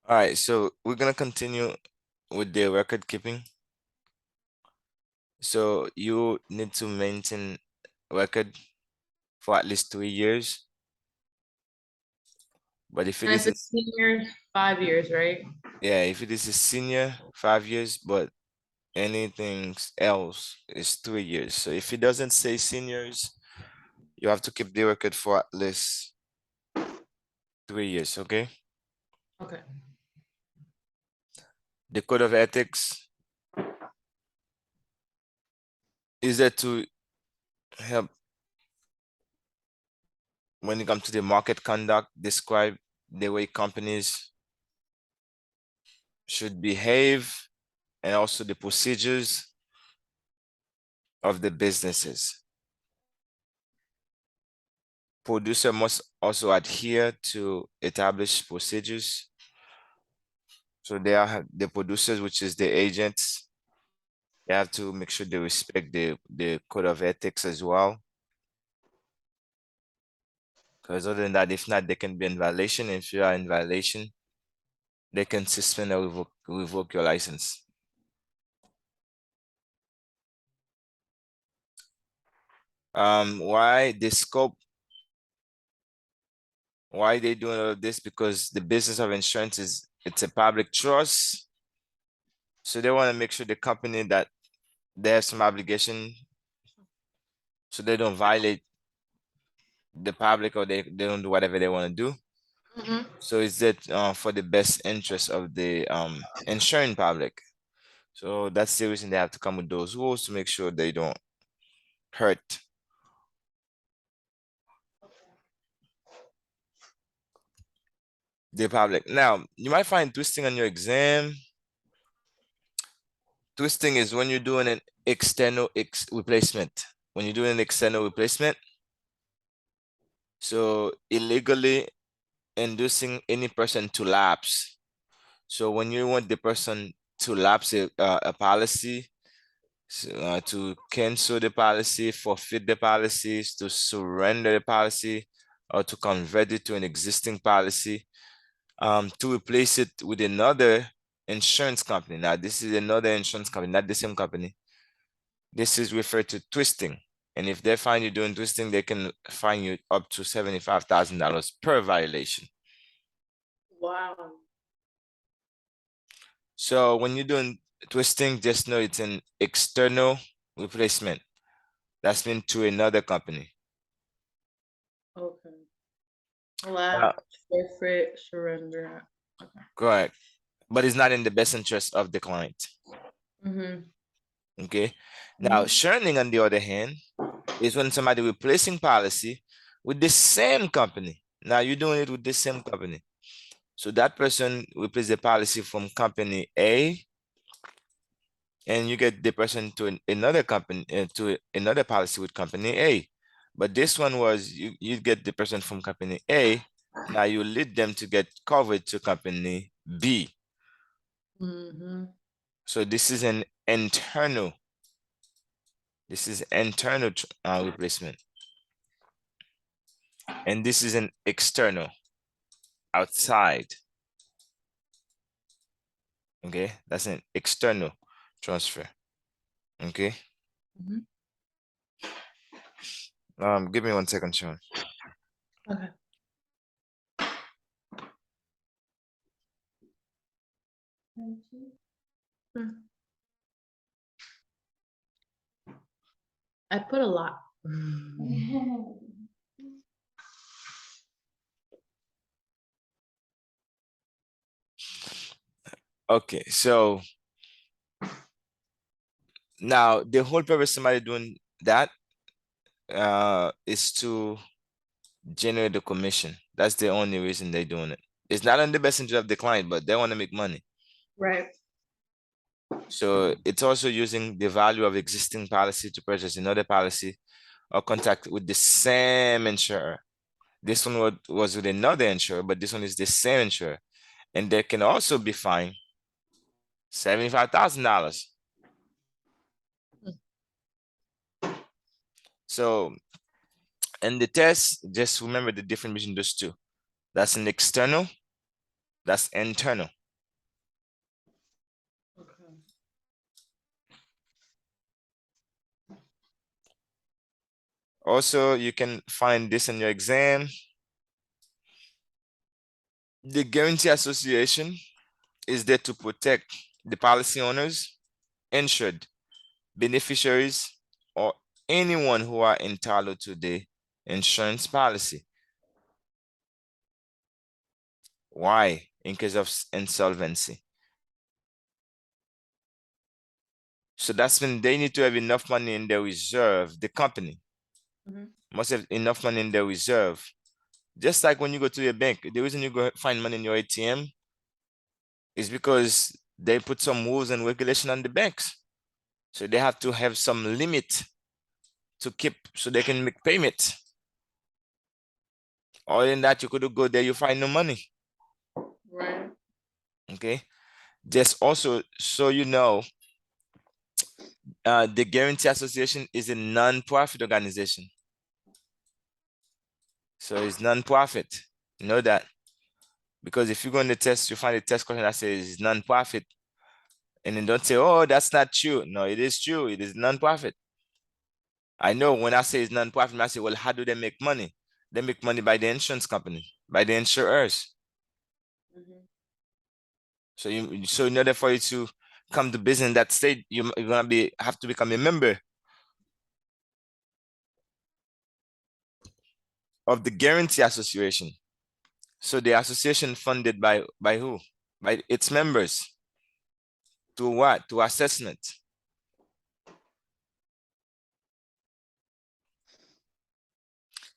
All right, so we're gonna continue with the record keeping. So you need to maintain record for at least 3 years. But if it And is if a, it's senior, 5 years, right? yeah, if it is a senior, 5 years, but anything else is 3 years. So if it doesn't say seniors, you have to keep the record for at least 3 years, okay? Okay. The code of ethics is there to help when it comes to the market conduct, describe the way companies should behave and also the procedures of the businesses. Producer must also adhere to established procedures. So they are the producers, which is the agents. They have to make sure they respect the code of ethics as well. Because other than that, if not, they can be in violation. If you are in violation, they can suspend or revoke your license. Why the scope? Why they doing all of this? Because the business of insurance it's a public trust. So they want to make sure the company that they have some obligation so they don't violate the public or they don't do whatever they want to do. Mhm. So is that for the best interest of the insuring public? So that's the reason they have to come with those rules to make sure they don't hurt the public. Now, you might find twisting on your exam. Twisting is when you're doing an external replacement. When you're doing an external replacement, so illegally inducing any person to lapse. So when you want the person to lapse a policy, to cancel the policy, forfeit the policies, to surrender the policy, or to convert it to an existing policy, to replace it with another insurance company. Now, this is another insurance company, not the same company. This is referred to twisting. And if they find you doing twisting, they can fine you up to $75,000 per violation. Wow. So when you're doing twisting, just know it's an external replacement. That's been to another company. Okay. Uh, Lapse, forfeit, surrender. Okay. correct. But it's not in the best interest of the client. Mhm. Okay. Now, Mhm. churning, on the other hand, is when somebody replacing policy with the same company. Now you're doing it with the same company. So that person replace the policy from company A, and you get the person to another company to another policy with company A. But this one was you get the person from company A. Now you lead them to get covered to company B. Mhm. So this is an internal. This is internal replacement, and this is an external, outside. Okay, that's an external transfer. Okay. Mhm. Give me 1 second, Sean. Okay. Hmm. I put a lot. Okay, so now the whole purpose of somebody doing that is to generate the commission. That's the only reason they're doing it. It's not in the best interest of the client, but they want to make money. Right. So it's also using the value of existing policy to purchase another policy or contact with the same insurer. This one was with another insurer, but this one is the same insurer. And they can also be fined $75,000. So, in the test, just remember the difference between those two. That's an external, that's internal. Also, you can find this in your exam. The Guarantee Association is there to protect the policy owners, insured, beneficiaries, or anyone who are entitled to the insurance policy. Why? In case of insolvency. So that's when they need to have enough money in their reserve, the company must have enough money in their reserve. Just like when you go to your bank, the reason you go find money in your ATM is because they put some rules and regulation on the banks. So they have to have some limit to keep so they can make payment. Other than that, you could go there, you find no money. Right. Okay. Just also so you know, the Guarantee Association is a non-profit organization. So it's non-profit. Know that. Because if you go on the test, you find a test question that says it's non-profit. And then don't say, oh, that's not true. No, it is true. It is non-profit. I know when I say it's non-profit, I say, well, how do they make money? They make money by the insurance company, by the insurers. So in order for you to come to business in that state, you're gonna have to become a member of the Guarantee Association. So the association funded by who? By its members. To what? To assessment.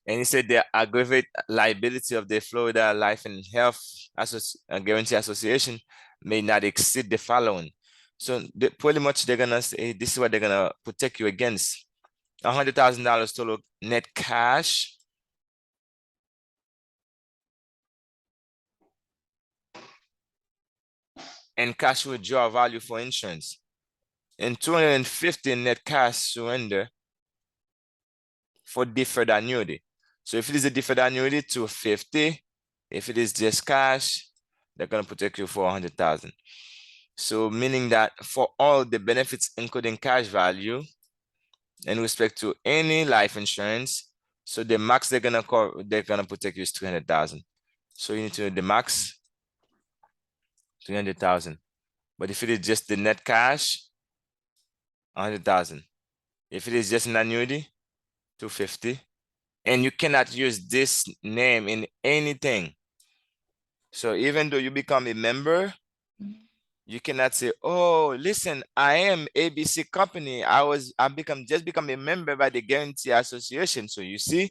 And he said the aggregate liability of the Florida Life and Health Guarantee Association may not exceed the following. So pretty much they're gonna say this is what they're gonna protect you against: $100,000 total net cash, and cash withdrawal value for insurance, and 250 net cash surrender for deferred annuity. So if it is a deferred annuity, 250. If it is just cash, they're gonna protect you for 100,000. So meaning that for all the benefits, including cash value, in respect to any life insurance, so the max they're gonna protect you is 300,000. So you need to know the max 300,000. But if it is just the net cash, 100,000. If it is just an annuity, 250. And you cannot use this name in anything. So even though you become a member, you cannot say, oh, listen, I am ABC company. Just become a member by the Guarantee Association. So you see,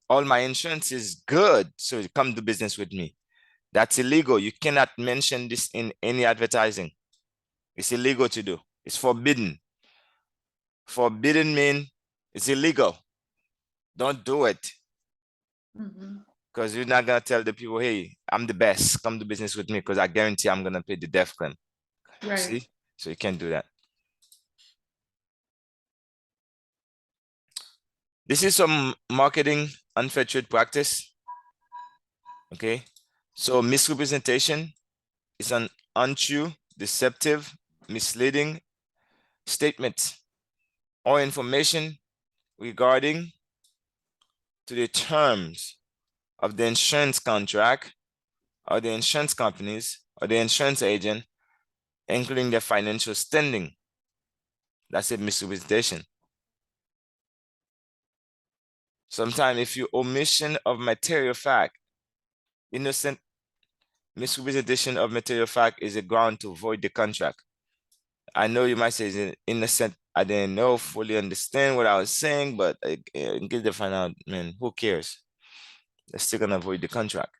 all my insurance is good. So come do business with me. That's illegal. You cannot mention this in any advertising. It's illegal to do. It's forbidden. Forbidden mean it's illegal. Don't do it. Because you're not gonna tell the people, hey, I'm the best. Come do business with me because I guarantee I'm gonna pay the death claim. Right. See? So you can't do that. This is some marketing unfair trade practice. Okay. So misrepresentation is an untrue, deceptive, misleading statement or information regarding to the terms of the insurance contract or the insurance companies or the insurance agent, including their financial standing. That's a misrepresentation. Sometimes if you omission of material fact, innocent misrepresentation of material fact is a ground to void the contract. I know you might say it's innocent. I didn't know, fully understand what I was saying, but get the find out, man, who cares? They're still gonna void the contract.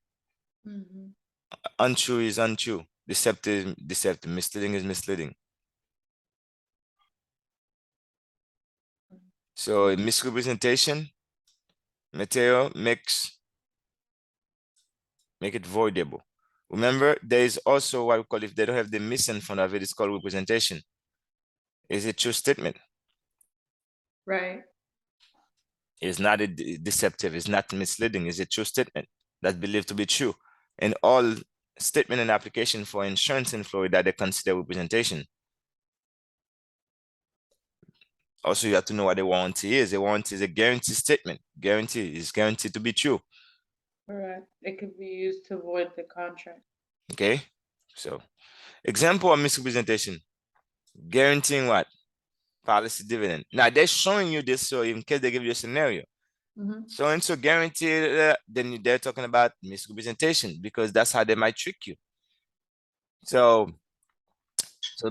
Untrue is untrue. Deceptive, deceptive. Misleading is misleading. So misrepresentation, material make it voidable. Remember, there is also what we call, if they don't have the miss in front of it, it's called representation. Is a true statement. Right. It's not a deceptive, it's not misleading, it's a true statement that's believed to be true. And all statement and application for insurance in Florida, they consider representation. Also, you have to know what a warranty is. A warranty is a guarantee statement. Guarantee is guaranteed to be true. Correct. It could be used to void the contract. Okay. So, example of misrepresentation. Guaranteeing what? Policy dividend. Now they're showing you this so in case they give you a scenario. Mm-hmm. So and so guaranteed, then they're talking about misrepresentation because that's how they might trick you. So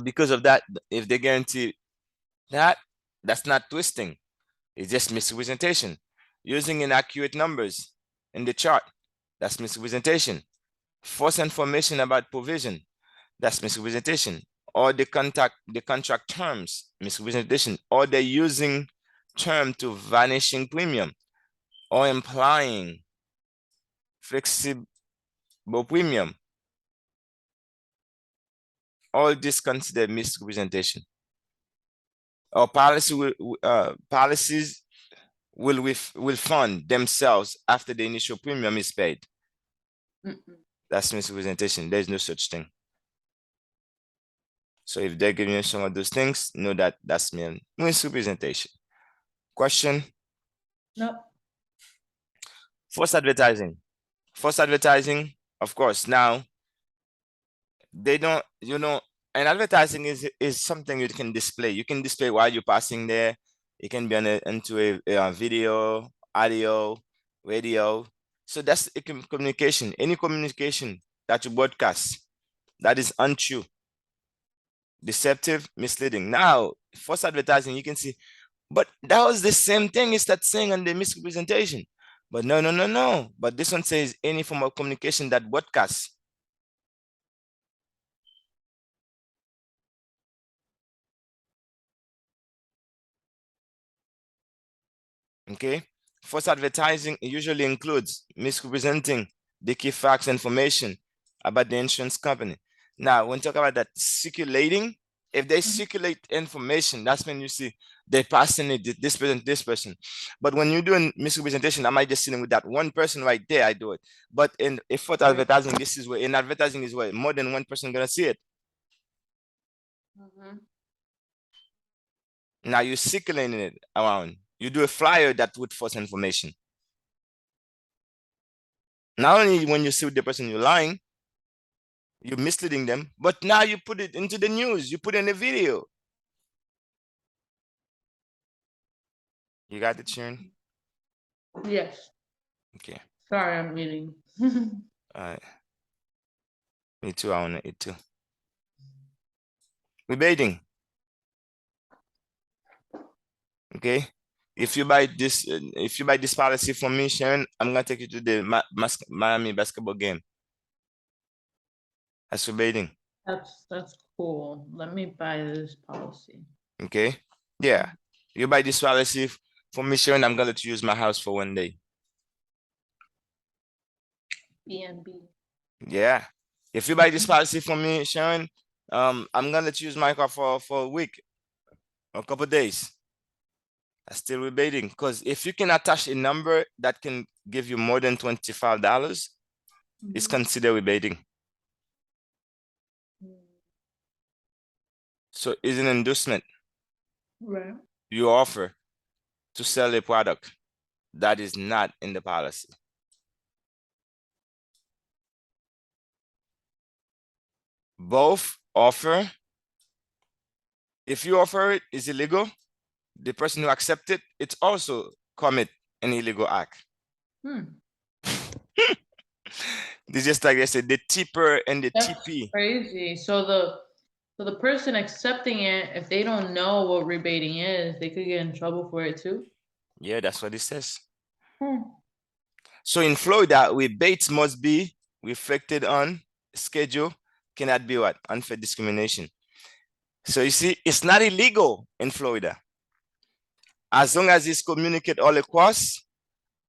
because of that, if they guarantee that, that's not twisting. It's just misrepresentation. Using inaccurate numbers in the chart, that's misrepresentation. False information about provision, that's misrepresentation. Or the contract terms, misrepresentation. Or they're using term to vanishing premium or implying flexible premium. All this considered misrepresentation. Or policies will fund themselves after the initial premium is paid. That's misrepresentation. There's no such thing. So if they're giving you some of those things, know that that's misrepresentation. Question? Nope. False advertising. False advertising, of course. Now, they don't, and advertising is something you can display. You can display while you're passing there. It can be into a video, audio, radio. So that's a communication. Any communication that you broadcast that is untrue, deceptive, misleading. Now, false advertising, you can see, but that was the same thing it's that saying on the misrepresentation. But no. But this one says any form of communication that broadcasts. Okay. False advertising usually includes misrepresenting the key facts information about the insurance company. Now, when you talk about that circulating, if they circulate information, that's when you see they're passing it this person. But when you're doing misrepresentation, I might just sitting with that one person right there, I do it. But in a false advertising, this is where in advertising is where more than one person gonna see it. Now you're circulating it around. You do a flyer that with false information. Not only when you see with the person you're lying, you're misleading them, but now you put it into the news, you put in a video. You got it, Sharon? Yes. Okay. Sorry, I'm eating. All right. Me too, I want to eat too. Rebating. Okay. If you buy this policy from me, Sharon, I'm gonna take you to the Miami basketball game. That's rebating. That's cool. Let me buy this policy. Okay. Yeah. You buy this policy from me, Sharon, I'm gonna let you use my house for 1 day. BNB. Yeah. If you buy this policy from me, Sharon, I'm gonna let you use my car for a week, a couple days. That's still rebating because if you can attach a number that can give you more than $25, it's considered rebating. So it's an endorsement. Right. You offer to sell a product that is not in the policy. Both offer. If you offer it is illegal, the person who accepts it, it's also commit an illegal act. It's just like I said, the tipper and the That's TP. crazy. So the person accepting it, if they don't know what rebating is, they could get in trouble for it too. Yeah, that's what it says. So in Florida, rebates must be reflected on schedule, cannot be what? Unfair discrimination. So you see, it's not illegal in Florida. As long as it's communicated all across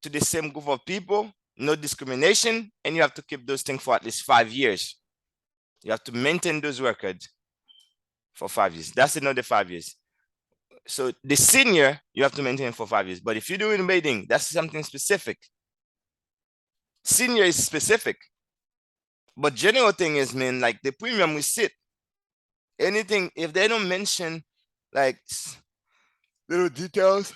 to the same group of people, no discrimination, and you have to keep those things for at least 5 years. You have to maintain those records for 5 years. That's another 5 years. So the senior, you have to maintain for 5 years. But if you're doing rebating, that's something specific. Senior is specific. But general thing is, man, like the premium we sit. Anything, if they don't mention, like, little details.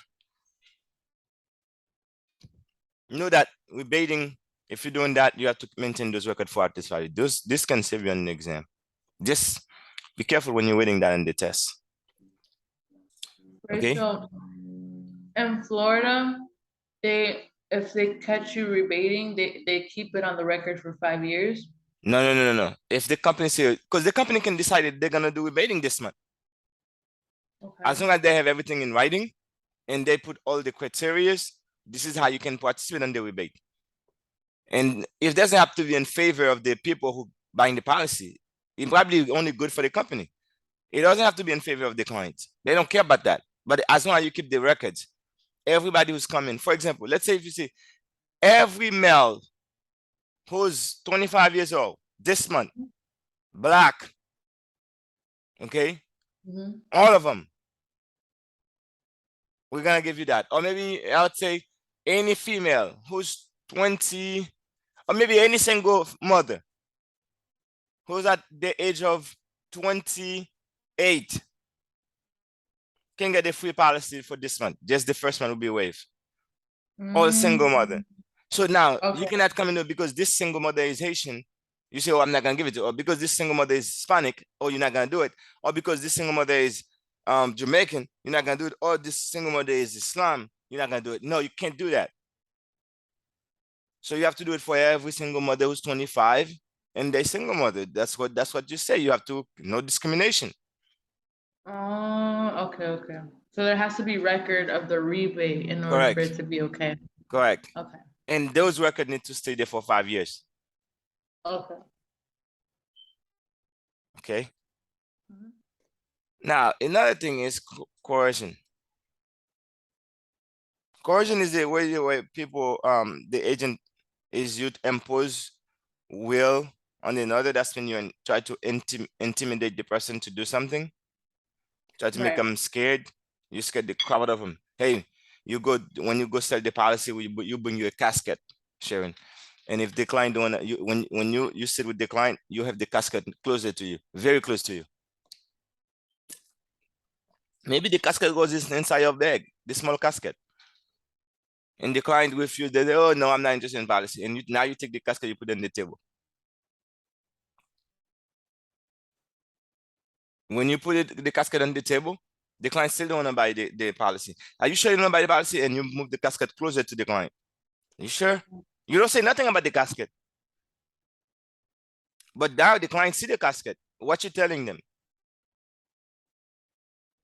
You know that rebating, if you're doing that, you have to maintain those records for at least 5 years. This can save you on the exam. Just be careful when you're reading that in the test. Right, Okay? so in Florida, if they catch you rebating, they keep it on the record for 5 years. No. If the company say, because the company can decide that they're gonna do rebating this month. As Okay. long as they have everything in writing and they put all the criteria, this is how you can participate on the rebate. And if it doesn't have to be in favor of the people who buying the policy, it's probably only good for the company. It doesn't have to be in favor of the clients. They don't care about that. But as long as you keep the records, everybody who's coming, for example, let's say if you say every male who's 25 years old this month, black, okay, Mhm. all of them, we're gonna give you that. Or maybe I would say any female who's 20, or maybe any single mother who's at the age of 28 can get a free policy for this month. Just the first one will be waived. All single mother. So now you Okay. cannot come in because this single mother is Haitian. You say, oh, I'm not gonna give it to her. Or because this single mother is Hispanic, or you're not gonna do it. Or because this single mother is Jamaican, you're not gonna do it. Or this single mother is Islam, you're not gonna do it. No, you can't do that. So you have to do it for every single mother who's 25 and their single mother. That's what you say. You have to no discrimination. Oh, okay. So there has to be record of the rebate in order for it Correct. to be okay. Correct. Okay. And those records need to stay there for 5 years. Okay. Okay. Mhm. Now, another thing is coercion. Coercion is the way where people, the agent is you impose will on another. That's when you try to intimidate the person to do something. Try to make Right. them scared. You scared the crap out of them. Hey, when you go sell the policy, you bring you a casket, Sharon. And if the client don't wanna, when you sit with the client, you have the casket closer to you, very close to you. Maybe the casket goes inside your bag, the small casket. And the client refused. They say, oh no, I'm not interested in policy. And now you take the casket, you put it on the table. When you put the casket on the table, the client still don't want to buy the policy. Are you sure you don't buy the policy? And you move the casket closer to the client. You sure? You don't say nothing about the casket. But now the client see the casket. What you telling them?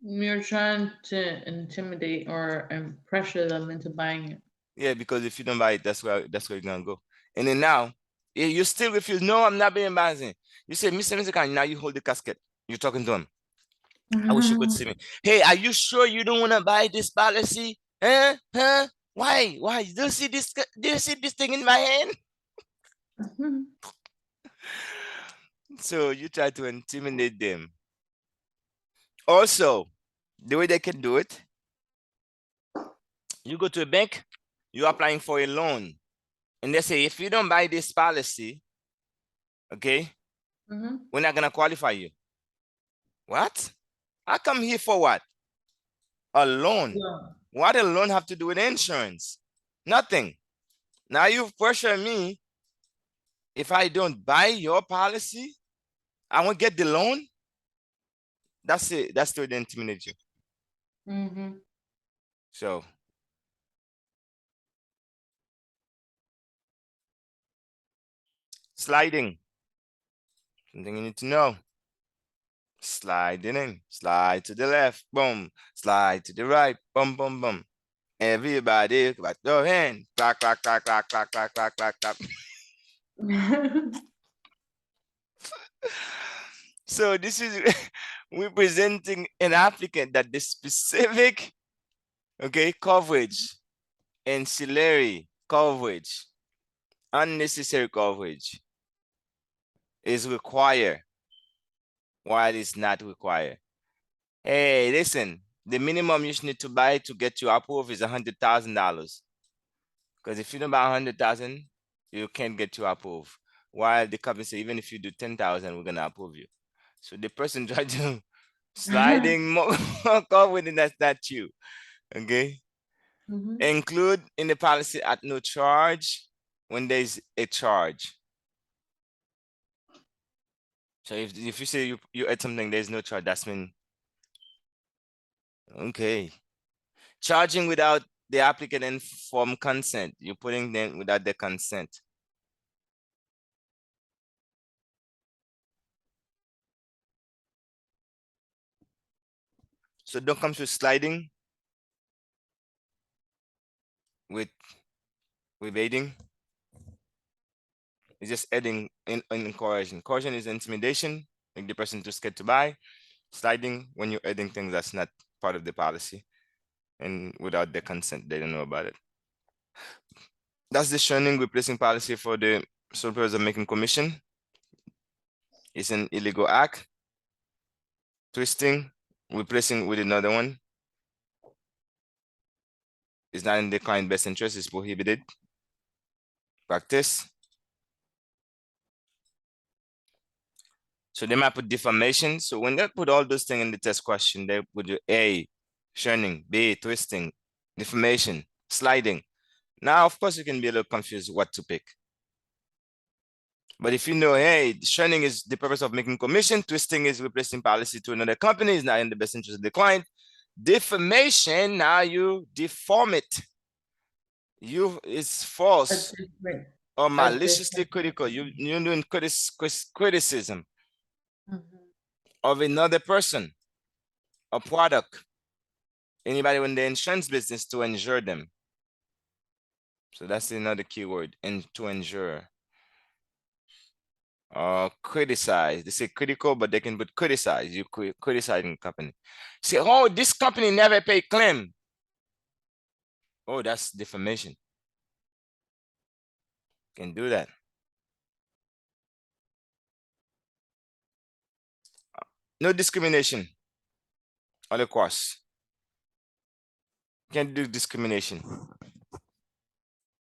You're trying to intimidate or pressure them into buying it. Yeah, because if you don't buy it, that's where you're gonna go. And then now, you still refuse. No, I'm not being embarrassing. You say, Mr. Khan, now you hold the casket. You're talking to him. I wish you could see me. Hey, are you sure you don't want to buy this policy? Huh? Why? Do you see this? Do you see this thing in my hand? So you try to intimidate them. Also, the way they can do it, you go to a bank, you're applying for a loan, and they say, if you don't buy this policy, okay, we're not gonna qualify you. What? I come here for what? A loan. Yeah. What a loan have to do with insurance? Nothing. Now you've pressured me. If I don't buy your policy, I won't get the loan. That's it. That's to intimidate you. So sliding. Something you need to know. Sliding in. Slide to the left. Boom. Slide to the right. Boom, boom, boom. Everybody, clap your hand. Clap, clap, clap, clap, clap, clap, clap, clap, clap. So this is representing an applicant that the specific, okay, coverage, ancillary coverage, unnecessary coverage is required while it's not required. Hey, listen, the minimum you need to buy to get you approved is $100,000. Because if you don't buy 100,000, you can't get you approved. While the company say, even if you do 10,000, we're gonna approve you. So the person tried to sliding more coverage, and that's not you. Okay. Mhm. Include in the policy at no charge when there's a charge. So if you say you add something, there's no charge, that's mean, okay. Charging without the applicant informed consent. You're putting them without the consent. So don't come to sliding with aiding. It's just adding in coercion. Coercion is intimidation, make the person too scared to buy. Sliding when you're adding things that's not part of the policy and without their consent, they don't know about it. That's the shunning replacing policy for the sole purpose of making commission. It's an illegal act. Twisting, replacing with another one. It's not in the client's best interest, it's prohibited. Practice. So they might put defamation. So when they put all those things in the test question, they put A, shunning, B, twisting, defamation, sliding. Now, of course, you can be a little confused what to pick. But if you know, hey, shunning is the purpose of making commission, twisting is replacing policy to another company, is not in the best interest of the client. Defamation, now you deform it. It's false different. or maliciously different- critical. You're doing criticism Mhm. of another person, a product, anybody in the insurance business to injure them. So that's another keyword, and to injure. Criticize. They say critical, but they can put criticize. You criticizing company. Say, oh, this company never pay claim. Oh, that's defamation. Can do that. No discrimination. Other course. Can't do discrimination.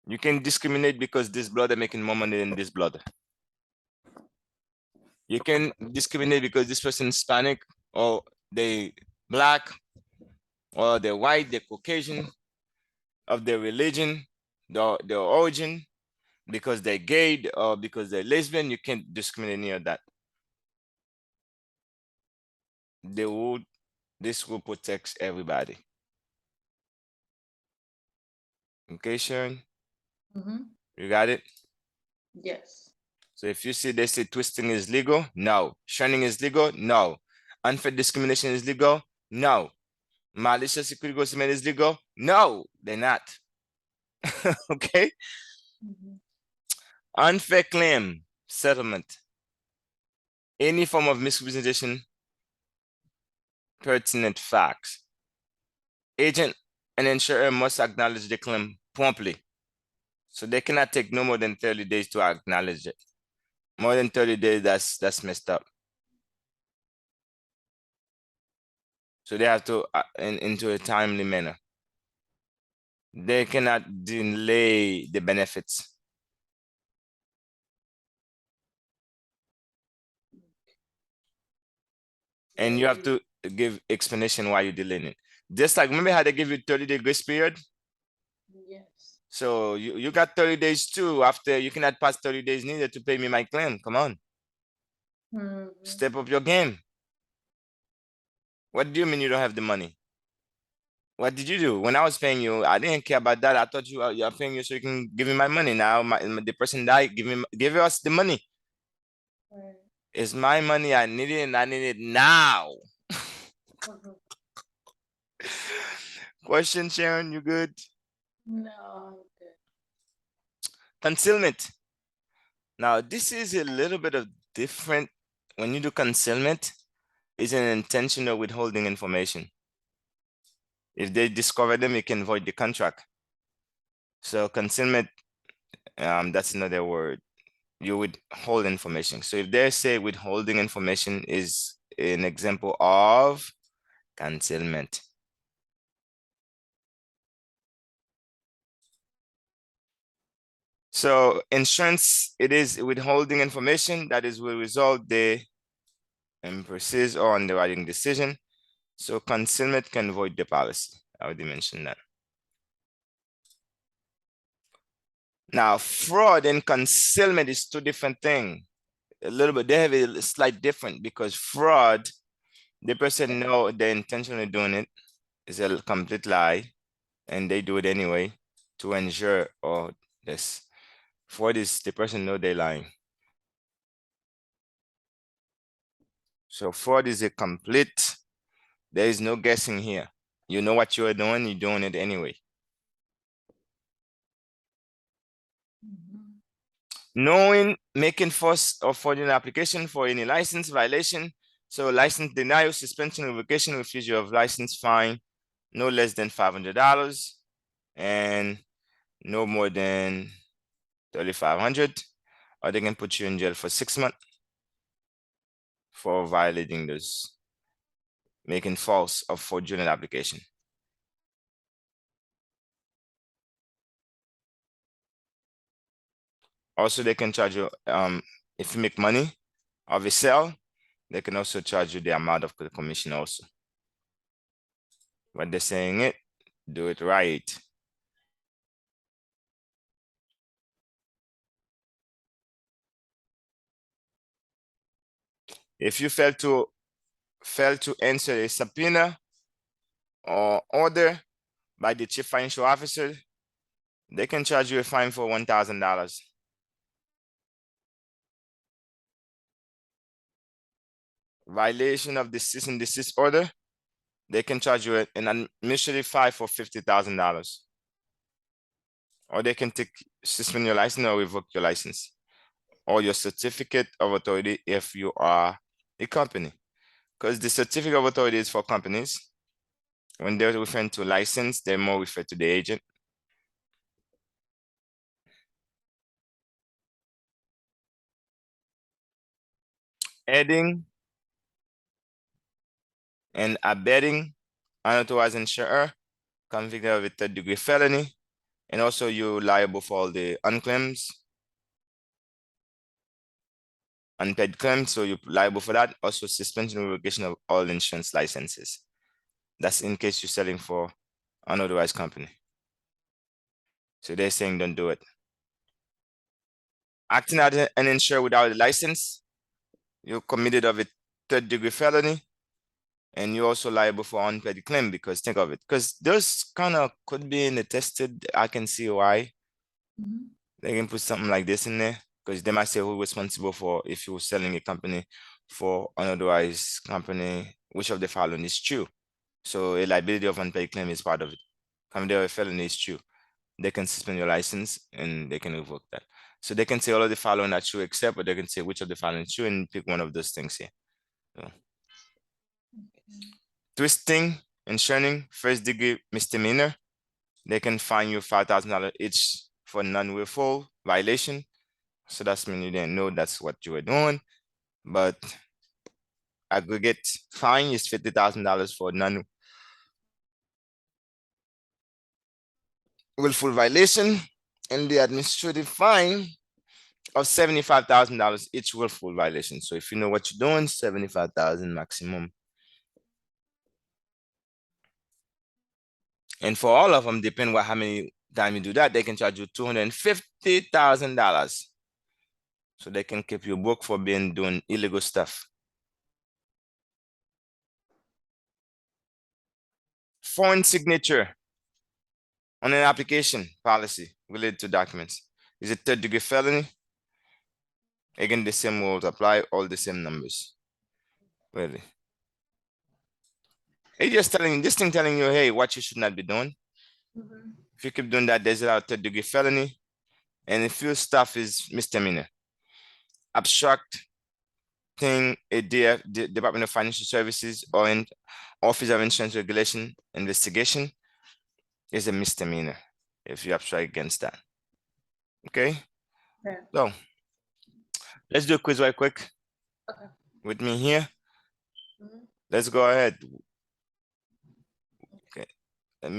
You can discriminate because this blood are making more money than this blood. You can discriminate because this person is Hispanic or they black or they're white, they're Caucasian, of their religion, their origin, because they're gay or because they're lesbian. You can't discriminate any of that. This will protect everybody. Okay, Sharon? Mhm. You got it? Yes. So if you see they say twisting is legal, no. Shunning is legal, no. Unfair discrimination is legal, no. Malicious critical statement is legal, no, they're not. Okay? Mhm. Unfair claim settlement. Any form of misrepresentation, pertinent facts. Agent and insurer must acknowledge the claim promptly. So they cannot take no more than 30 days to acknowledge it. More than 30 days, that's messed up. So they have to into a timely manner. They cannot delay the benefits. And you have to give explanation why you're delaying it. Just like, remember how they give you 30-day grace period? Yes. So you got 30 days too. After you cannot pass 30 days needed to pay me my claim. Come on, Mhm. step up your game. What do you mean you don't have the money? What did you do? When I was paying you, I didn't care about that. I thought you're paying you so you can give me my money. Now the person died, give us the money. Right. It's my money. I need it and I need it now. Mhm. Question, Sharon, you good? No, I'm good. Concealment. Now, this is a little bit of different. When you do concealment, it's an intentional withholding information. If they discover them, you can void the contract. So concealment, that's another word. You withhold information. So if they say withholding information is an example of concealment. So insurance, it is withholding information that is will result the imprecise or underwriting decision. So concealment can void the policy. I already mentioned that. Now, fraud and concealment is two different things. A little bit, they have a slight different because fraud, the person know they're intentionally doing it, is a complete lie, and they do it anyway to ensure or this. Fraud is the person know they're lying. So fraud is a complete, there is no guessing here. You know what you are doing, you're doing it anyway. Knowing, making false or fraudulent application for any license violation. So license denial, suspension, revocation, refusal of license, fine, no less than $500 and no more than 3,500, or they can put you in jail for 6 months for violating those, making false or fraudulent application. Also, they can charge you, if you make money of a sale, they can also charge you the amount of the commission also. But they're saying it, do it right. If you fail to answer a subpoena or order by the chief financial officer, they can charge you a fine for $1,000. Violation of the cease and desist order, they can charge you an administrative fine for $50,000. Or they can suspend your license or revoke your license or your certificate of authority if you are a company. Because the certificate of authority is for companies. When they're referring to license, they're more referred to the agent. Adding and abetting unauthorized insurer convicted of a third-degree felony, and also you're liable for all the unclaims, unpaid claims, so you're liable for that. Also, suspension and revocation of all insurance licenses. That's in case you're selling for unauthorized company. So they're saying don't do it. Acting out an insurer without a license, you're committed of a third-degree felony, and you're also liable for unpaid claim, because think of it, because those kind of could be in the tested. I can see why they can put something like this in there, because they might say who's responsible for if you're selling a company for unauthorized company, which of the following is true. So a liability of unpaid claim is part of it. Committed of a felony is true. They can suspend your license and they can revoke that. So they can say all of the following are true except, but they can say which of the following is true and pick one of those things here. So. Twisting and churning, first-degree misdemeanor, they can fine you $5,000 each for non-willful violation. So that's mean you didn't know that's what you were doing, but aggregate fine is $50,000 for non-willful violation, and the administrative fine of $75,000 each willful violation. So if you know what you're doing, 75,000 maximum. And for all of them, depending on how many times you do that, they can charge you $250,000. So they can keep you booked for doing illegal stuff. Foreign signature on an application policy related to documents is a third-degree felony. Again, the same rules apply, all the same numbers. Really. It's just telling this thing telling you, hey, what you should not be doing. If you keep doing that, there's a third-degree felony, and if your stuff is misdemeanor. Abstract thing, a Department of Financial Services or in Office of Insurance Regulation investigation is a misdemeanor if you abstract against that. Okay? Okay. So let's do a quiz right quick. Okay. With me here. Let's go ahead.